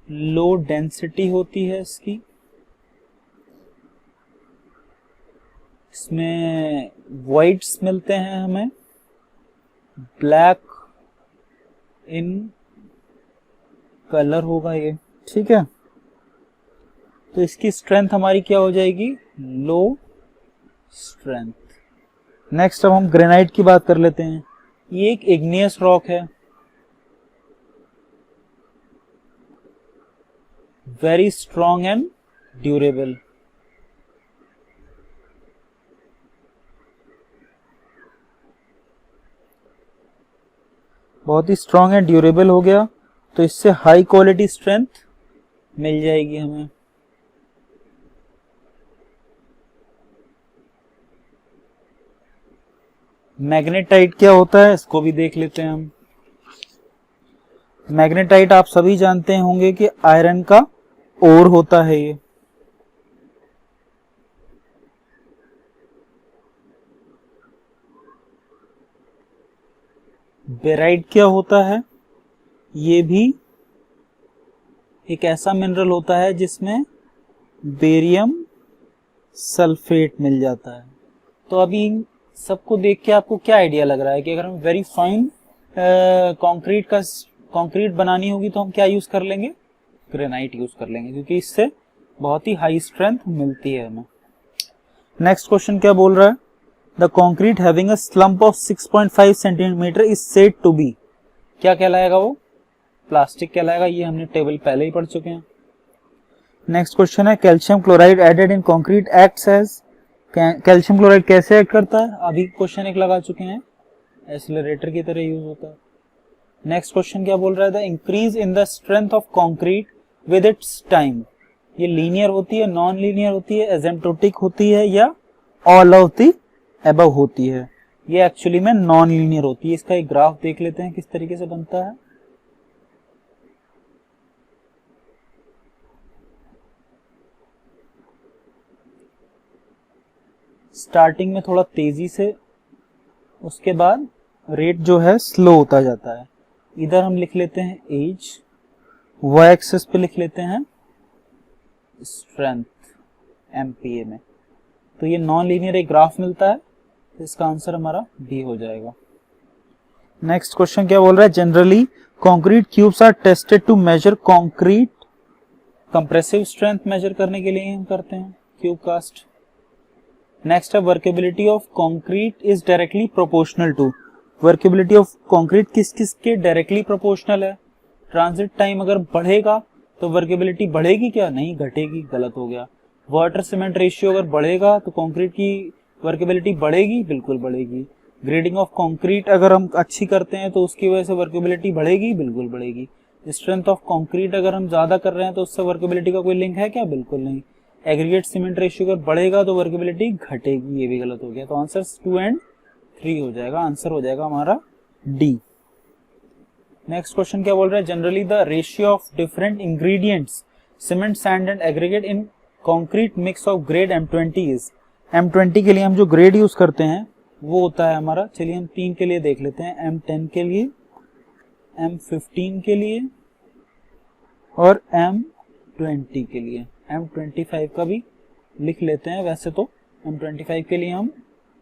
लो डेंसिटी होती है इसकी। इसमें वाइट्स मिलते हैं हमें, ब्लैक इन कलर होगा ये, ठीक है। तो इसकी स्ट्रेंथ हमारी क्या हो जाएगी? लो स्ट्रेंथ। नेक्स्ट अब हम ग्रेनाइट की बात कर लेते हैं। ये एक इग्नियस रॉक है, वेरी स्ट्रॉन्ग एंड ड्यूरेबल। बहुत ही स्ट्रॉन्ग एंड ड्यूरेबल हो गया, तो इससे हाई क्वालिटी स्ट्रेंथ मिल जाएगी हमें। मैग्नेटाइट क्या होता है इसको भी देख लेते हैं हम। मैग्नेटाइट आप सभी जानते होंगे कि आयरन का ओर होता है ये। बेराइट क्या होता है, ये भी एक ऐसा मिनरल होता है जिसमें बेरियम सल्फेट मिल जाता है। तो अभी इन सबको देख के आपको क्या आइडिया लग रहा है कि अगर हम वेरी फाइन कंक्रीट बनानी होगी तो हम क्या यूज कर लेंगे, ग्रेनाइट यूज कर लेंगे, क्योंकि इससे बहुत ही हाई स्ट्रेंथ मिलती है हमें। नेक्स्ट क्वेश्चन क्या बोल रहा है, the concrete having a slump of 6.5 centimetre is said to be, क्या कहलाएगा वो, प्लास्टिक कहलाएगा। ये हमने टेबल पहले ही पढ़ चुके हैं। नेक्स्ट क्वेश्चन है, calcium chloride added in concrete acts as, calcium chloride कैसे ऐड करता है, अभी क्वेश्चन एक लगा चुके हैं, एक्सीलरेटर की तरह यूज होता है। नेक्स्ट क्वेश्चन क्या बोल रहा है, the increase in the strength of concrete with its time, ये लीनियर होती है, नॉन लीनियर होती है, एसिम्प्टोटिक होती है, या ऑल ऑफ द अबव होती है। ये एक्चुअली में नॉन लीनियर होती है। इसका एक ग्राफ देख लेते हैं किस तरीके से बनता है। स्टार्टिंग में थोड़ा तेजी से, उसके बाद रेट जो है स्लो होता जाता है। इधर हम लिख लेते हैं एज, वाई एक्सिस पे लिख लेते हैं स्ट्रेंथ एमपीए में। तो ये नॉन लीनियर एक ग्राफ मिलता है, तो इसका आंसर हमारा बी हो जाएगा। नेक्स्ट क्वेश्चन क्या बोल रहा है, generally concrete cubes are tested to measure concrete, compressive strength measure करने के लिए हम करते हैं क्यूब कास्ट। नेक्स्ट है, workability of concrete is directly proportional to, workability of concrete किस किस के डायरेक्टली प्रोपोर्शनल है। ट्रांजिट टाइम अगर बढ़ेगा तो वर्केबिलिटी बढ़ेगी क्या, नहीं घटेगी, गलत हो गया। वाटर सीमेंट रेशियो अगर बढ़ेगा तो कंक्रीट की वर्केबिलिटी बढ़ेगी, बिल्कुल बढ़ेगी। ग्रेडिंग ऑफ कंक्रीट अगर हम अच्छी करते हैं तो उसकी वजह से वर्केबिलिटी बढ़ेगी, बिल्कुल बढ़ेगी। स्ट्रेंथ ऑफ कंक्रीट अगर हम ज्यादा कर रहे हैं तो उससे वर्केबिलिटी का कोई लिंक है क्या, बिल्कुल नहीं। एग्रीगेट सीमेंट रेशियो अगर बढ़ेगा तो वर्केबिलिटी घटेगी, ये भी गलत हो गया। तो आंसर 2 एंड 3 हो जाएगा, आंसर हो जाएगा हमारा डी। नेक्स्ट क्वेश्चन क्या बोल रहा है, generally the ratio of different ingredients cement, sand and aggregate in concrete mix of grade M20 is, M20 के लिए हम जो ग्रेड यूज करते हैं वो होता है हमारा, चलिए हम 3 के लिए देख लेते हैं, M10 के लिए, M15 के लिए और M20 के लिए। M25 का भी लिख लेते हैं, वैसे तो M25 के लिए हम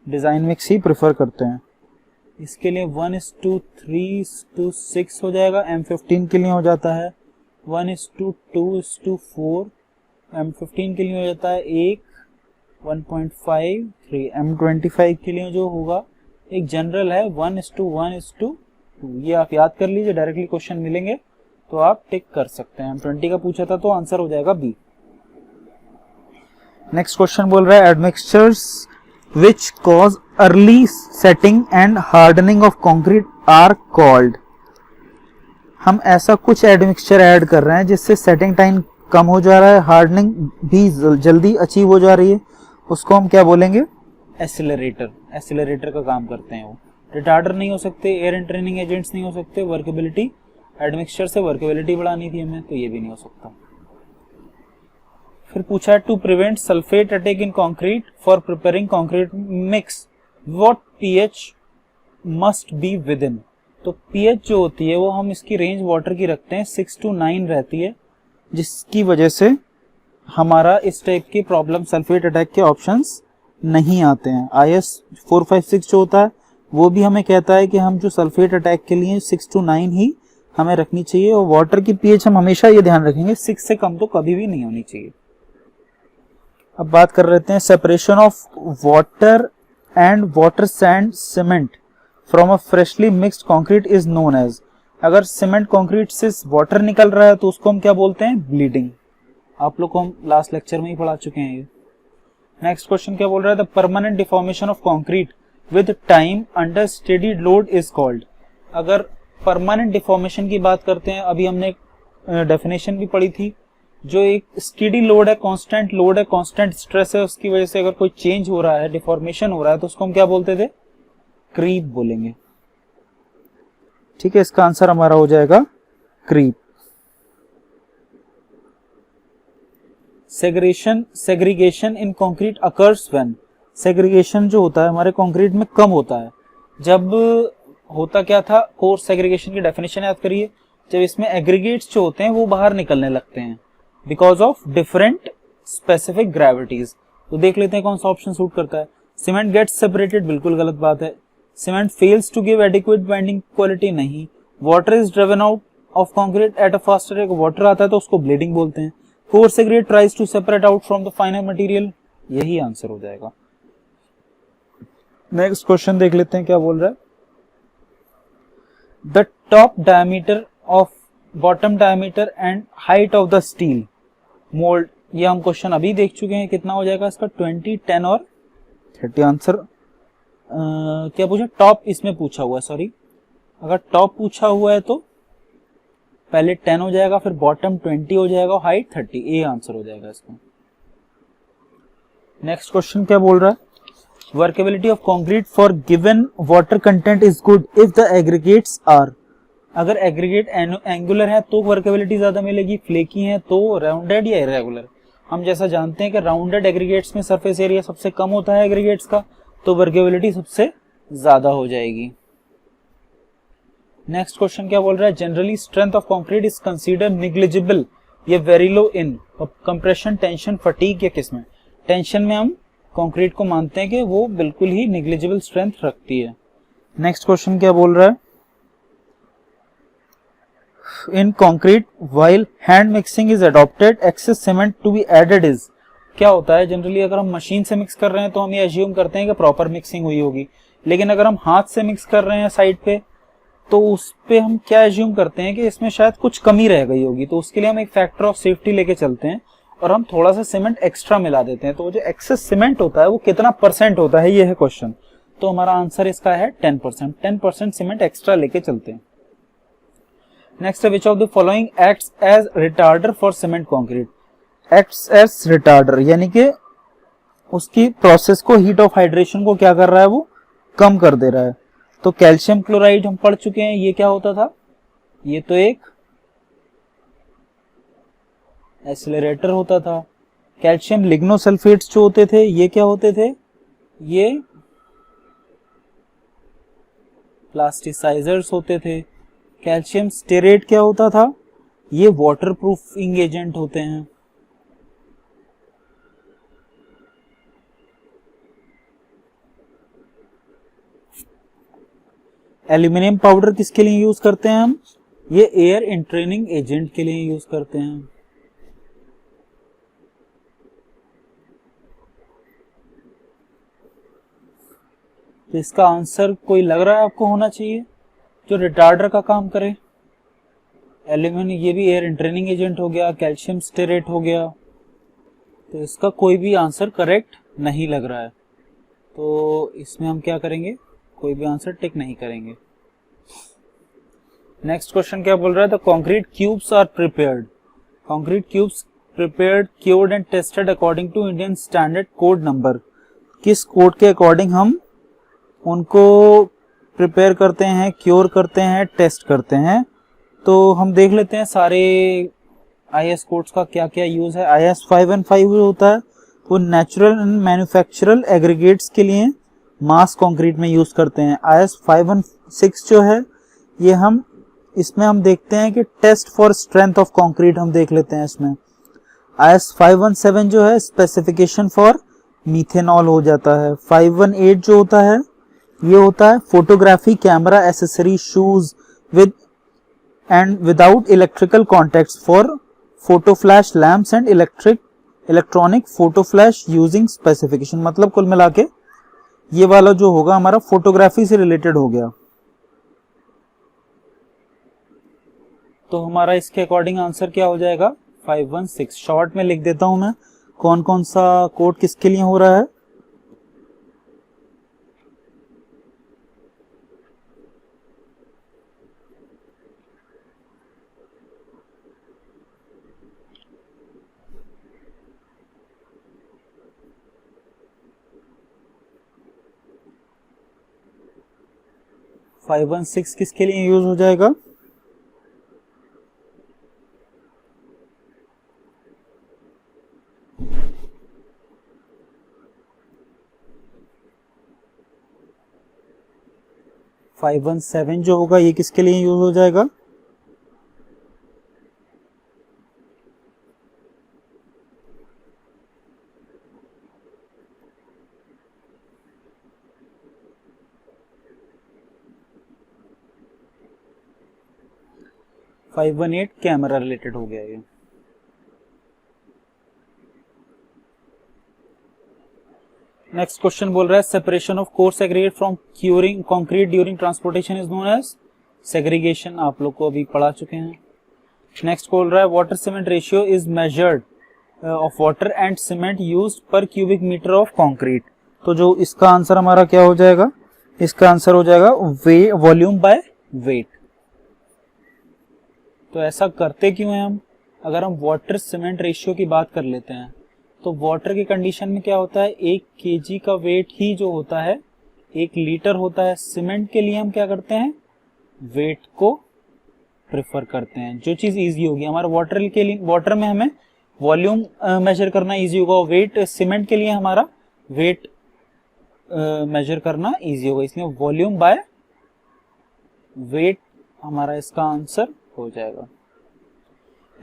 डिजाइन मिक्स ही प्रेफर करते हैं। इसके लिए 1:3:6 हो जाएगा। M15 के लिए हो जाता है 1:2:4, M15 के लिए हो जाता है 1:5:3। M25 के लिए जो होगा एक जनरल है 1:1:2। ये आप याद कर लीजिए, डायरेक्टली क्वेश्चन मिलेंगे तो आप टिक कर सकते हैं। M20 का पूछा था तो आंसर हो जाएगा बी। नेक्स्ट क्वेश्चन बोल रहा है, admixtures which cause early setting and hardening of concrete are called, हम ऐसा कुछ एडमिक्सचर ऐड कर रहे हैं जिससे सेटिंग टाइम कम हो जा रहा है, हार्डनिंग भी जल्दी अचीव हो जा रही है, उसको हम क्या बोलेंगे, एक्सीलरेटर। एक्सीलरेटर का काम करते हैं वो। रिटार्डर नहीं हो सकते, एयर एंट्रेनिंग एजेंट्स नहीं हो सकते, वर्केबिलिटी एडमिक्सचर से वर्केबिलिटी बढ़ानी थी हमें, तो ये भी नहीं हो सकता। फिर पूछा है, to prevent sulphate attack in concrete for preparing concrete mix what pH must be within. तो पीएच जो होती है वो हम इसकी रेंज वाटर की रखते हैं 6 to 9 रहती है, जिसकी वजह से हमारा इस टाइप की प्रॉब्लम सल्फेट अटैक के ऑप्शंस नहीं आते हैं। IS 456 जो होता है वो भी हमें कहता है कि हम जो सल्फेट अटैक के लिए 6 to 9 ही हमें रखनी चाहिए, और वाटर की पीएच हम हमेशा ये ध्यान रखेंगे 6 से कम तो कभी भी नहीं होनी चाहिए। अब बात कर रहे हैं separation of water and water sand cement from a freshly mixed concrete is known as. अगर सीमेंट कंक्रीट से वाटर निकल रहा है तो उसको हम क्या बोलते हैं, ब्लीडिंग। आप लोग को हम लास्ट लेक्चर में ही पढ़ा चुके हैं ये। नेक्स्ट क्वेश्चन क्या बोल रहा है, the permanent deformation of concrete with time under steady load is called. अगर परमानेंट डिफॉर्मेशन की बात करते हैं, अभी हमने एक डेफिनेशन भी पढ़ी थी, जो एक स्टेडी लोड है, कांस्टेंट लोड है, कांस्टेंट स्ट्रेस है, उसकी वजह से अगर कोई चेंज हो रहा है, डिफॉर्मेशन हो रहा है, तो उसको हम क्या बोलते थे, क्रीप बोलेंगे। ठीक है, इसका आंसर हमारा हो जाएगा creep. Segregation in concrete occurs when, segregation जो होता है हमारे कंक्रीट में कम होता है। जब होता क्या था, कोर्स सेग्रीगेशन की डेफिनेशन याद करिए, जब इसमें एग्रीगेट्स जो होते हैं वो बाहर निकलने लगते हैं because of different specific gravities. तो देख लेते हैं कौन सा ऑप्शन सूट करता है। सीमेंट गेट्स सेपरेटेड, बिल्कुल गलत बात है। Cement fails to give adequate binding quality, नहीं। Water is driven out of concrete at a faster rate, water आता है तो उसको ब्लीडिंग बोलते हैं। Coarse segregate tries to separate out from the final material, यही आंसर हो जाएगा। नेक्स्ट क्वेश्चन देख लेते हैं क्या बोल रहा है। The top diameter of bottom diameter and height of the steel mould, ये हम क्वेश्चन अभी देख चुके हैं। कितना हो जाएगा इसका, 20, 10 और 30 आंसर। क्या पूछा, टॉप इसमें पूछा हुआ है, सॉरी। अगर टॉप पूछा हुआ है तो पहले 10 हो जाएगा, फिर बॉटम 20 हो जाएगा और हाइट 30, ये आंसर हो जाएगा इसका। नेक्स्ट क्वेश्चन क्या बोल रहा है, workability of concrete for given water content is good if the aggregates are, अगर एग्रीगेट एंगुलर है तो वर्केबिलिटी ज्यादा मिलेगी, फ्लेकी है तो राउंडेड या इरेगुलर। हम जैसा जानते हैं कि राउंडेड एग्रीगेट्स में सरफेस एरिया सबसे कम होता है एग्रीगेट्स का, तो वर्केबिलिटी सबसे ज्यादा हो जाएगी। नेक्स्ट क्वेश्चन क्या बोल रहा है, generally strength of concrete is consider negligible या very low in compression, tension, fatigue या किसमें। टेंशन में हम कंक्रीट को मानते हैं कि वो बिल्कुल ही निग्लिजिबल स्ट्रेंथ रखती है। नेक्स्ट क्वेश्चन क्या बोल रहा है, in concrete while hand mixing is adopted excess cement to be added is, क्या होता है जनरली अगर हम मशीन से मिक्स कर रहे हैं तो हम ये अज्यूम करते हैं कि प्रॉपर मिक्सिंग हुई होगी, लेकिन अगर हम हाथ से मिक्स कर रहे हैं साइड पे तो उस पे हम क्या अज्यूम करते हैं कि इसमें शायद कुछ कमी रह गई होगी, तो उसके लिए हम एक फैक्टर ऑफ सेफ्टी लेके चलते हैं और हम थोड़ा सा सीमेंट एक्स्ट्रा मिला देते हैं। तो जो एक्सेस सीमेंट होता है वो कितना परसेंट होता है, ये है क्वेश्चन। तो हमारा आंसर इसका है 10%, 10% सीमेंट एक्स्ट्रा लेके चलते हैं। Next, which of the following acts as retarder for cement concrete, acts as retarder यानी कि उसकी प्रोसेस को, हीट ऑफ हाइड्रेशन को क्या कर रहा है, वो कम कर दे रहा है। तो कैल्शियम क्लोराइड हम पढ़ चुके हैं, ये क्या होता था, ये तो एक एक्सेलरेटर होता था। कैल्शियम लिग्नोसल्फेट्स जो होते थे ये क्या होते थे, ये प्लास्टिसाइजर्स होते थे। कैल्शियम स्टेरेट क्या होता था, ये वाटरप्रूफिंग एजेंट होते हैं। एल्यूमिनियम पाउडर किसके लिए यूज करते हैं हम, ये एयर इंट्रेनिंग एजेंट के लिए यूज करते हैं। तो इसका आंसर कोई लग रहा है आपको होना चाहिए जो रिटार्डर का काम करे। एल्यूमिनियम, ये भी एयर इंट्रेनिंग एजेंट हो गया, कैल्शियम स्टेरेट हो गया, तो इसका कोई भी आंसर करेक्ट नहीं लग रहा है। तो इसमें हम क्या करेंगे, कोई भी आंसर टिक नहीं करेंगे। नेक्स्ट क्वेश्चन क्या बोल रहा है, the concrete cubes are prepared, concrete cubes prepared, cured and tested according to Indian standard code number, किस कोड के अकॉर्डिंग हम उनको प्रिपेयर करते हैं, क्योर करते हैं, टेस्ट करते हैं। तो हम देख लेते हैं सारे IS कोड्स का क्या क्या यूज है। IS 515 होता है वो नेचुरल एंड मैन्युफैक्चरल एग्रीगेट्स के लिए मास कंक्रीट में यूज करते हैं। IS 516 जो है ये हम इसमें हम देखते हैं कि test for strength of concrete हम देख लेते हैं इसमें। IS 517 जो है स्पेसिफिकेशन फॉर मीथेनॉल हो जाता है। 518 जो होता है ये होता है photography camera accessory shoes with and without electrical contacts for photo flash lamps and electronic photo flash using specification, मतलब कुल मिला के ये वाला जो होगा हमारा फोटोग्राफी से रिलेटेड हो गया। तो हमारा इसके अकॉर्डिंग आंसर क्या हो जाएगा, 516। शॉर्ट में लिख देता हूं मैं कौन कौन सा कोड किसके लिए हो रहा है। 516 किसके लिए यूज हो जाएगा? फाइव वन सेवन जो होगा ये किसके लिए यूज हो जाएगा? Five one eight camera related हो गया ये। नेक्स्ट क्वेश्चन बोल रहा है separation of coarse aggregate from curing concrete during transportation is known as segregation. आप लोग को अभी पढ़ा चुके हैं। नेक्स्ट बोल रहा है water cement ratio is measured of water and cement used पर क्यूबिक मीटर ऑफ कंक्रीट। तो जो इसका आंसर हमारा क्या हो जाएगा? इसका आंसर हो जाएगा वॉल्यूम बाय वेट। तो ऐसा करते क्यों हैं हम? अगर हम वाटर सीमेंट रेशियो की बात कर लेते हैं तो वाटर की कंडीशन में क्या होता है, 1 kg का वेट ही जो होता है 1 लीटर होता है। सीमेंट के लिए हम क्या करते हैं? वेट को प्रेफर करते हैं। जो चीज इजी होगी हमारा वाटर के लिए, वाटर में हमें वॉल्यूम मेजर करना इजी होगा, वेट सीमेंट के लिए हमारा वेट मेजर करना इजी होगा, इसलिए वॉल्यूम बाय वेट हमारा इसका आंसर हो जाएगा।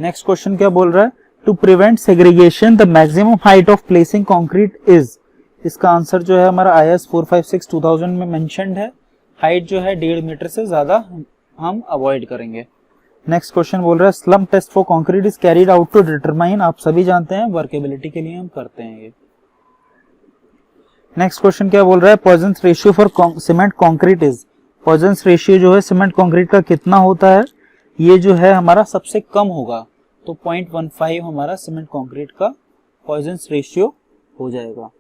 नेक्स्ट क्वेश्चन क्या बोल रहा है? To prevent segregation the maximum height of placing concrete is. इसका आंसर जो है हमारा IS 456 2000 में मेंशन्ड है। हाइट जो है 1.5 मीटर से ज्यादा हम अवॉइड करेंगे। नेक्स्ट क्वेश्चन बोल रहा है slump test for concrete is carried out to determine. आप सभी जानते हैं वर्केबिलिटी के लिए हम करते हैं ये। नेक्स्ट क्वेश्चन क्या बोल रहा है? Poisson's ratio for cement concrete is. Poisson's ratio जो है सीमेंट कंक्रीट का कितना होता है? ये जो है हमारा सबसे कम होगा, तो 0.15 हमारा सीमेंट कंक्रीट का पॉइजंस रेशियो हो जाएगा।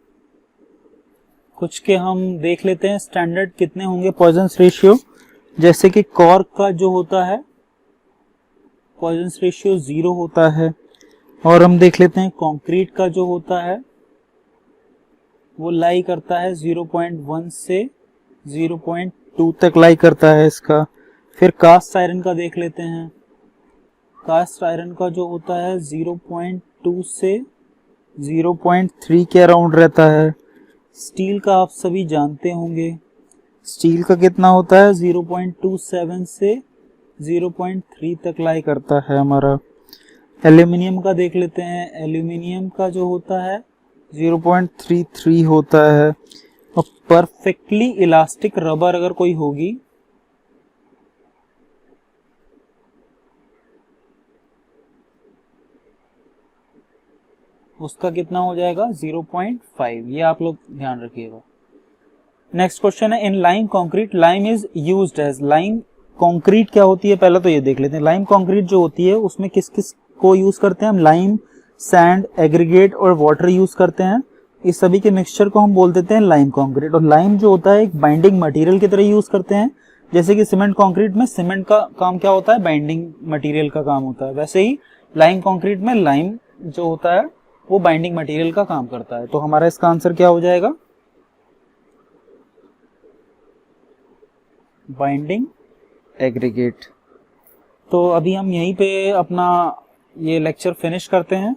कुछ के हम देख लेते हैं स्टैंडर्ड कितने होंगे पॉइजंस रेशियो। जैसे कि कॉर्क का जो होता है पॉइजंस रेशियो 0 होता है, और हम देख लेते हैं कंक्रीट का जो होता है वो लाई करता है 0.1 से 0.2 तक लाई करता है इसका। फिर कास्ट आयरन का देख लेते हैं। कास्ट आयरन का जो होता है 0.2 से 0.3 के अराउंड रहता है। स्टील का आप सभी जानते होंगे, स्टील का कितना होता है? 0.27 से 0.3 तक लाई करता है हमारा। एल्यूमिनियम का देख लेते हैं। एल्यूमिनियम का जो होता है 0.33 होता है। और परफेक्टली इलास्टिक रबर अगर कोई होगी उसका कितना हो जाएगा? 0.5। ये आप लोग ध्यान रखिएगा। नेक्स्ट क्वेश्चन है in lime concrete lime is used as. Lime concrete क्या होती है पहले तो ये देख लेते हैं। लाइम कंक्रीट जो होती है उसमें किस किस को यूज करते हैं हम? लाइम, सैंड, एग्रीगेट और वाटर यूज करते हैं। इस सभी के मिक्सचर को हम बोल देते हैं लाइम कंक्रीट। और लाइम जो होता है एक बाइंडिंग मटेरियल की तरह यूज करते हैं। जैसे कि सीमेंट कंक्रीट में सीमेंट का काम क्या होता है? बाइंडिंग मटेरियल का काम होता है। वैसे ही लाइम कंक्रीट में लाइम जो होता है वो बाइंडिंग मटेरियल का काम करता है। तो हमारा इसका आंसर क्या हो जाएगा? Binding aggregate. तो अभी हम यहीं पे अपना ये लेक्चर फिनिश करते हैं।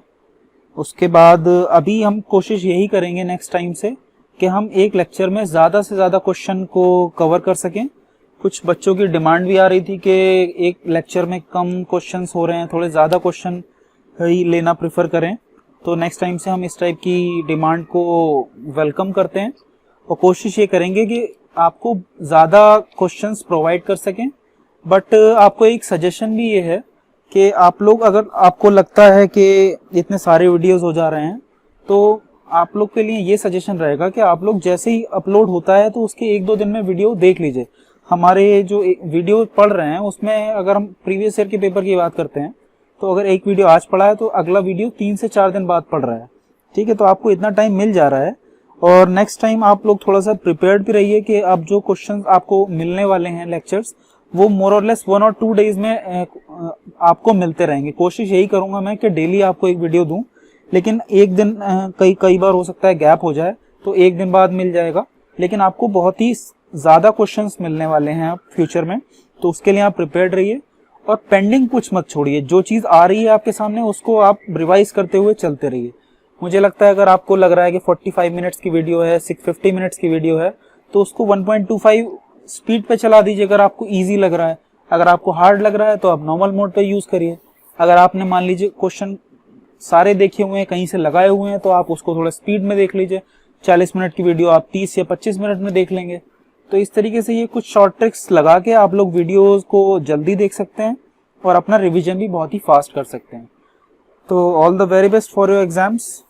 उसके बाद अभी हम कोशिश यही करेंगे नेक्स्ट टाइम से कि हम एक लेक्चर में ज्यादा से ज्यादा क्वेश्चन को कवर कर सकें। कुछ बच्चों की डिमांड भी आ रही थी कि एक लेक्चर में कम क्वेश्चंस हो रहे हैं, थोड़े ज्यादा क्वेश्चन ही लेना प्रेफर करें। तो नेक्स्ट टाइम से हम इस टाइप की डिमांड को वेलकम करते हैं और कोशिश ये करेंगे कि आपको ज़्यादा क्वेश्चंस प्रोवाइड कर सकें। बट आपको एक सजेशन भी ये है कि आप लोग, अगर आपको लगता है कि इतने सारे वीडियोस हो जा रहे हैं, तो आप लोग के लिए ये सजेशन रहेगा कि आप लोग जैसे ही अपलोड होता है तो उसके 1-2 दिन में वीडियो देख लीजिए। हमारे जो वीडियो पढ़ रहे हैं उसमें अगर हम प्रीवियस ईयर के पेपर की बात करते हैं तो अगर एक वीडियो आज पढ़ा है तो अगला वीडियो 3 से 4 दिन बाद पढ़ रहा है। ठीक है, तो आपको इतना टाइम मिल जा रहा है। और नेक्स्ट टाइम आप लोग थोड़ा सा प्रिपेयर्ड भी रहिए कि अब जो क्वेश्चंस आपको मिलने वाले हैं लेक्चर्स, वो मोर और लेस 1 और 2 डेज में आपको मिलते रहेंगे। कोशिश यही करूंगा मैं कि डेली आपको एक वीडियो दूं, लेकिन एक दिन कई बार हो सकता है गैप हो जाए तो एक दिन बाद मिल जाएगा। लेकिन आपको बहुत ही ज़्यादा क्वेश्चंस मिलने वाले हैं आप फ्यूचर में, तो उसके लिए आप प्रिपेयर्ड रहिए और पेंडिंग कुछ मत छोड़िए। जो चीज़ आ रही है आपके सामने उसको आप रिवाइज करते हुए चलते रहिए। मुझे लगता है अगर आपको लग रहा है कि 45 मिनट्स की वीडियो है, 650 मिनट्स की वीडियो है, तो उसको 1.25 स्पीड पे चला दीजिए अगर आपको ईजी लग रहा है। अगर आपको हार्ड लग रहा है तो आप नॉर्मल मोड पे यूज़ करिए। अगर आपने मान लीजिए क्वेश्चन सारे देखे हुए हैं, कहीं से लगाए हुए हैं, तो आप उसको थोड़ा स्पीड में देख लीजिए। 40 मिनट की वीडियो आप 30 या 25 मिनट में देख लेंगे। तो इस तरीके से ये कुछ शॉर्ट ट्रिक्स लगा के आप लोग वीडियोस को जल्दी देख सकते हैं और अपना रिवीजन भी बहुत ही फास्ट कर सकते हैं। तो all the very best for your exams.